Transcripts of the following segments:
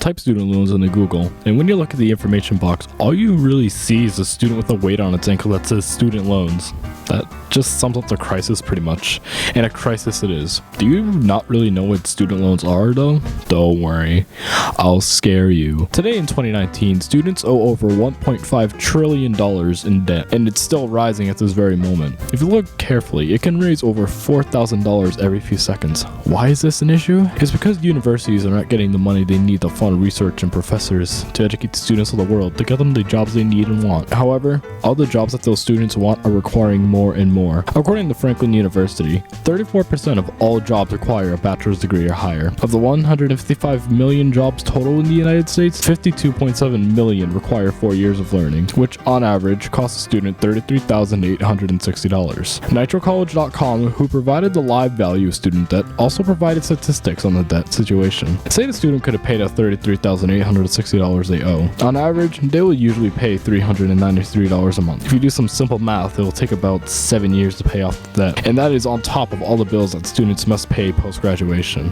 Type student loans into Google, and when you look at the information box, all you really see is a student with a weight on its ankle that says student loans. That just sums up the crisis pretty much, and a crisis it is. Do you not really know what student loans are though? Don't worry, I'll scare you. Today in 2019, students owe over $1.5 trillion in debt, and it's still rising at this very moment. If you look carefully, it can raise over $4,000 every few seconds. Why is this an issue? It's because universities are not getting the money they need to fund research and professors to educate the students of the world to get them the jobs they need and want. However, all the jobs that those students want are requiring more and more. According to Franklin University, 34% of all jobs require a bachelor's degree or higher. Of the 155 million jobs total in the United States, 52.7 million require 4 years of learning, which on average costs a student $33,860. NitroCollege.com, who provided the live value of student debt, also provided statistics on the debt situation. Say the student could have paid out $33,860 they owe. On average, they will usually pay $393 a month. If you do some simple math, it will take about 7 years to pay off the debt, and that is on top of all the bills that students must pay post-graduation.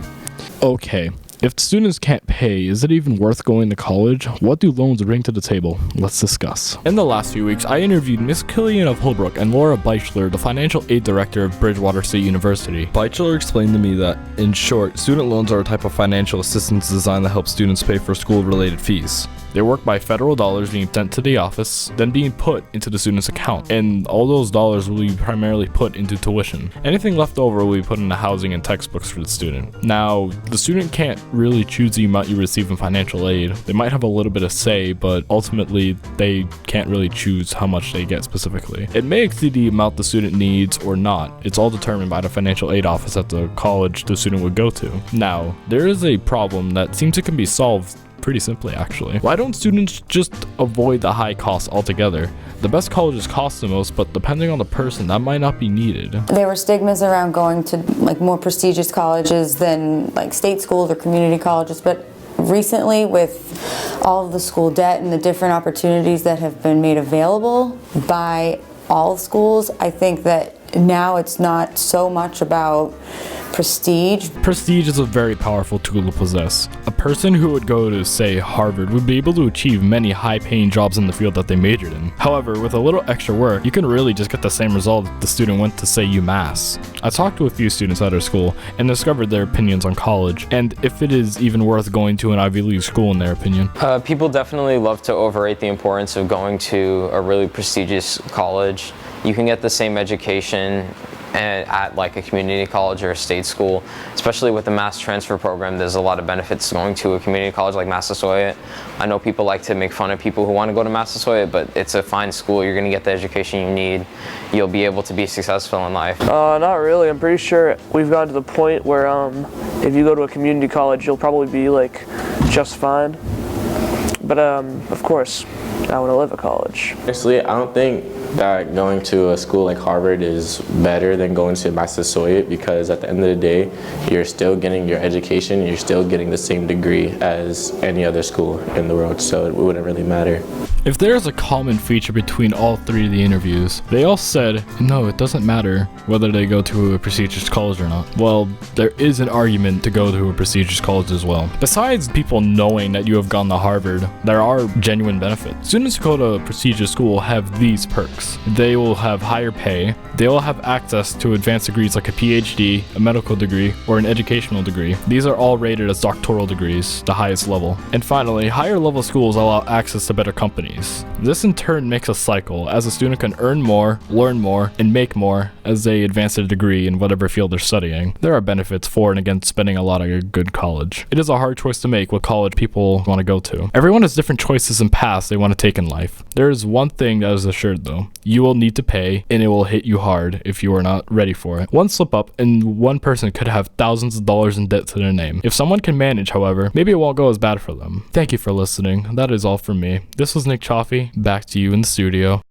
Okay, if students can't pay, is it even worth going to college? What do loans bring to the table? Let's discuss. In the last few weeks, I interviewed Miss Killian of Holbrook and Laura Beichler, the financial aid director of Bridgewater State University. Beichler explained to me that, in short, student loans are a type of financial assistance designed to help students pay for school-related fees. They work by federal dollars being sent to the office, then being put into the student's account, and all those dollars will be primarily put into tuition. Anything left over will be put into housing and textbooks for the student. Now, the student can't really choose the amount you receive in financial aid. They might have a little bit of say, but ultimately, they can't really choose how much they get specifically. It may exceed the amount the student needs or not. It's all determined by the financial aid office at the college the student would go to. Now, there is a problem that seems it can be solved pretty simply, actually. Why don't students just avoid the high costs altogether? The best colleges cost the most, but depending on the person, that might not be needed. There were stigmas around going to more prestigious colleges than state schools or community colleges, but recently, with all of the school debt and the different opportunities that have been made available by all schools, I think that now it's not so much about prestige. Prestige is a very powerful tool to possess. A person who would go to, say, Harvard would be able to achieve many high-paying jobs in the field that they majored in. However, with a little extra work, you can really just get the same result if the student went to, say, UMass. I talked to a few students at our school and discovered their opinions on college, and if it is even worth going to an Ivy League school in their opinion. People definitely love to overrate the importance of going to a really prestigious college. You can get the same education at a community college or a state school, especially with the mass transfer program. There's a lot of benefits to going to a community college like Massasoit. I know people like to make fun of people who want to go to Massasoit, but it's a fine school. You're going to get the education you need. You'll be able to be successful in life. Not really. I'm pretty sure we've gotten to the point where if you go to a community college, you'll probably be just fine. But of course, I want to live at college. Honestly, I don't think that going to a school like Harvard is better than going to Massasoit, because at the end of the day, you're still getting your education, you're still getting the same degree as any other school in the world, so it wouldn't really matter. If there is a common feature between all three of the interviews, they all said, no, it doesn't matter whether they go to a prestigious college or not. Well, there is an argument to go to a prestigious college as well. Besides people knowing that you have gone to Harvard, there are genuine benefits. Students who go to a prestigious school have these perks. They will have higher pay, they will have access to advanced degrees like a PhD, a medical degree, or an educational degree. These are all rated as doctoral degrees, the highest level. And finally, higher level schools allow access to better companies. This in turn makes a cycle, as a student can earn more, learn more, and make more as they advance their degree in whatever field they're studying. There are benefits for and against spending a lot at a good college. It is a hard choice to make what college people want to go to. Everyone has different choices and paths they want to take in life. There is one thing that is assured though. You will need to pay, and it will hit you hard if you are not ready for it. One slip up and one person could have thousands of dollars in debt to their name. If someone can manage, however, maybe it won't go as bad for them. Thank you for listening. That is all from me. This was Nick Chaffee. Back to you in the studio.